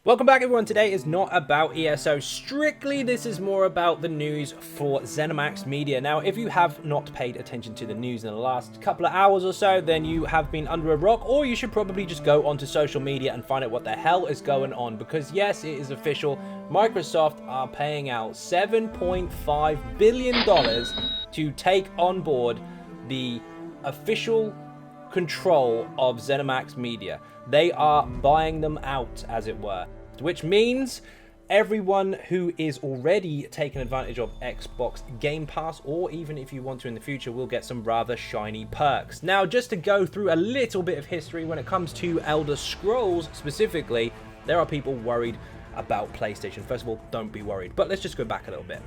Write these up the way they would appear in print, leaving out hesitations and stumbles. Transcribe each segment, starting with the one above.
Welcome back everyone. Today is not about ESO strictly, this is more about the news for Zenimax Media. Now if you have not paid attention to the news in the last couple of hours or so, then you have been under a rock, or you should probably just go onto social media and find out what the hell is going on, because yes, it is official, Microsoft are paying out $7.5 billion to take on board the official control of Zenimax Media. They are buying them out, as it were, which means everyone who is already taking advantage of Xbox Game Pass, or even if you want to in the future, will get some rather shiny perks. Now, just to go through a little bit of history when it comes to Elder Scrolls specifically, there are people worried about PlayStation. First of all, don't be worried, but let's just go back a little bit.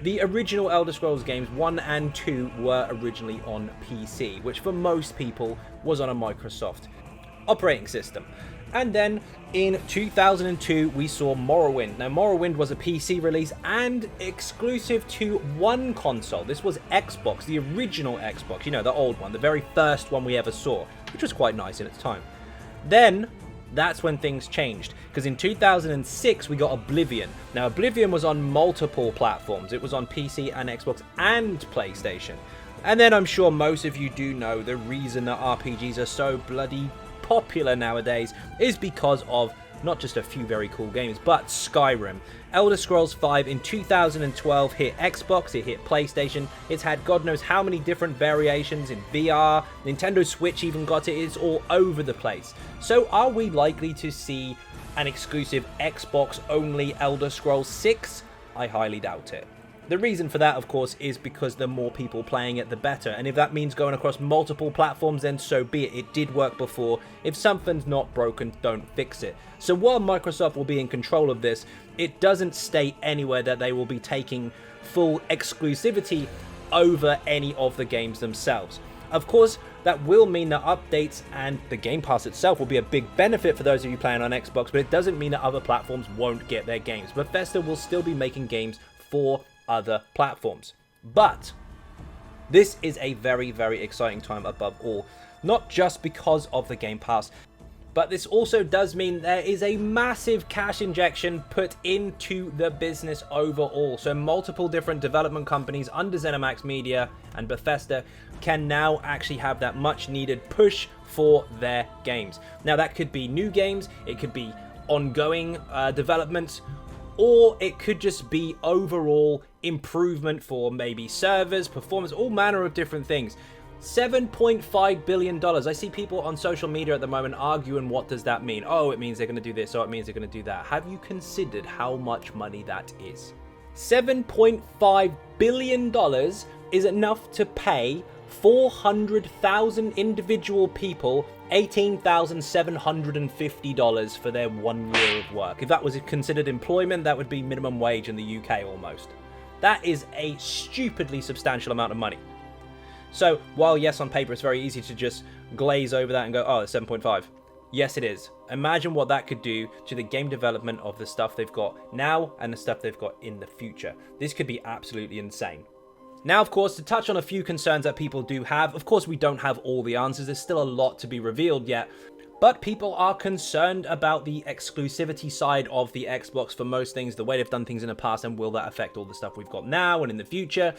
The original Elder Scrolls games 1 and 2 were originally on PC, which for most people was on a Microsoft operating system. And then in 2002 we saw Morrowind. Now Morrowind was a PC release and exclusive to one console. This was Xbox, the original Xbox, you know, the old one, the very first one we ever saw, which was quite nice in its time. Then that's when things changed, because in 2006 we got Oblivion. Now Oblivion was on multiple platforms. It was on PC and Xbox and PlayStation. And then I'm sure most of you do know the reason that RPGs are so bloody popular nowadays is because of not just a few very cool games, but Skyrim. Elder Scrolls V in 2012 hit Xbox, it hit PlayStation, it's had God knows how many different variations in VR, Nintendo Switch even got it, it's all over the place. So are we likely to see an exclusive Xbox only Elder Scrolls 6? I highly doubt it. The reason for that, of course, is because the more people playing it, the better. And if that means going across multiple platforms, then so be it. It did work before. If something's not broken, don't fix it. So while Microsoft will be in control of this, it doesn't state anywhere that they will be taking full exclusivity over any of the games themselves. Of course, that will mean that updates and the Game Pass itself will be a big benefit for those of you playing on Xbox, but it doesn't mean that other platforms won't get their games. Bethesda will still be making games for other platforms. But this is a very, very exciting time above all, not just because of the Game Pass, but this also does mean there is a massive cash injection put into the business overall. So multiple different development companies under Zenimax Media and Bethesda can now actually have that much needed push for their games. Now that could be new games, it could be ongoing developments, or it could just be overall improvement for maybe servers, performance, all manner of different things. $7.5 billion. I see people on social media at the moment arguing, what does that mean? Oh, it means they're going to do this, or it means they're going to do that. Have you considered how much money that is? $7.5 billion is enough to pay 400,000 individual people $18,750 for their 1 year of work. If that was considered employment, that would be minimum wage in the UK almost. That is a stupidly substantial amount of money. So while yes, on paper it's very easy to just glaze over that and go, oh, it's 7.5. Yes, it is. Imagine what that could do to the game development of the stuff they've got now and the stuff they've got in the future. This could be absolutely insane. Now, of course, to touch on a few concerns that people do have, of course, we don't have all the answers. There's still a lot to be revealed yet. But people are concerned about the exclusivity side of the Xbox for most things, the way they've done things in the past, and will that affect all the stuff we've got now and in the future?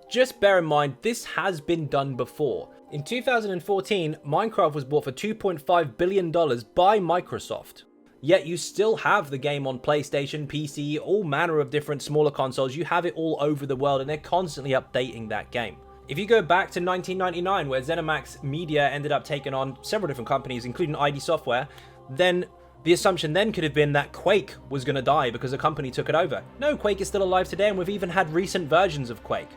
Just bear in mind, this has been done before. In 2014, Minecraft was bought for $2.5 billion by Microsoft. Yet you still have the game on PlayStation, PC, all manner of different smaller consoles. You have it all over the world, and they're constantly updating that game. If you go back to 1999, where Zenimax Media ended up taking on several different companies, including ID Software, then the assumption then could have been that Quake was going to die because a company took it over. No, Quake is still alive today, and we've even had recent versions of Quake.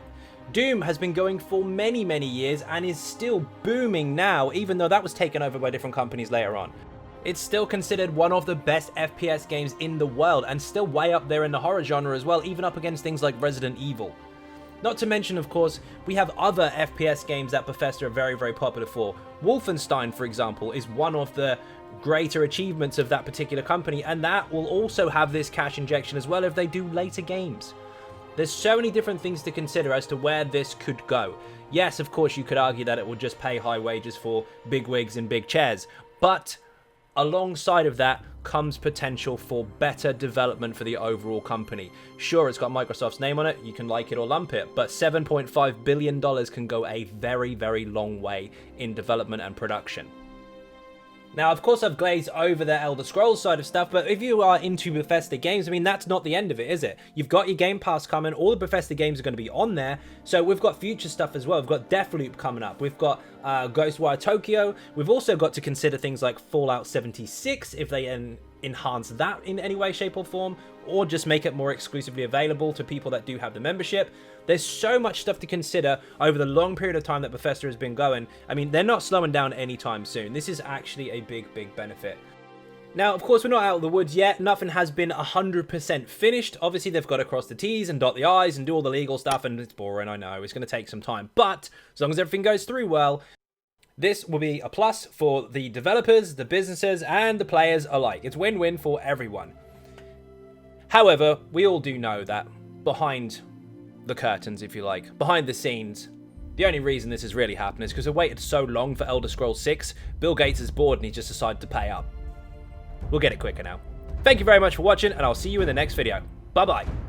Doom has been going for many, many years and is still booming now, even though that was taken over by different companies later on. It's still considered one of the best FPS games in the world, and still way up there in the horror genre as well, even up against things like Resident Evil. Not to mention, of course, we have other FPS games that Bethesda are very, very popular for. Wolfenstein, for example, is one of the greater achievements of that particular company, and that will also have this cash injection as well if they do later games. There's so many different things to consider as to where this could go. Yes, of course, you could argue that it will just pay high wages for big wigs and big chairs, but alongside of that comes potential for better development for the overall company. Sure, it's got Microsoft's name on it, you can like it or lump it, but $7.5 billion can go a very, very long way in development and production. Now, of course, I've glazed over the Elder Scrolls side of stuff, but if you are into Bethesda games, I mean, that's not the end of it, is it? You've got your Game Pass coming, all the Bethesda games are going to be on there, so we've got future stuff as well. We've got Deathloop coming up, we've got Ghostwire Tokyo, we've also got to consider things like Fallout 76, if they enhance that in any way, shape, or form, or just make it more exclusively available to people that do have the membership. There's so much stuff to consider over the long period of time that Bethesda has been going. I mean, they're not slowing down anytime soon. This is actually a big, big benefit. Now, of course, we're not out of the woods yet. Nothing has been 100% finished. Obviously, they've got to cross the T's and dot the I's and do all the legal stuff, and it's boring, I know. It's going to take some time. But as long as everything goes through well, this will be a plus for the developers, the businesses, and the players alike. It's win-win for everyone. However, we all do know that behind the curtains, if you like, behind the scenes, the only reason this is really happening is because we waited so long for Elder Scrolls 6, Bill Gates is bored and he just decided to pay up. We'll get it quicker now. Thank you very much for watching, and I'll see you in the next video. Bye-bye.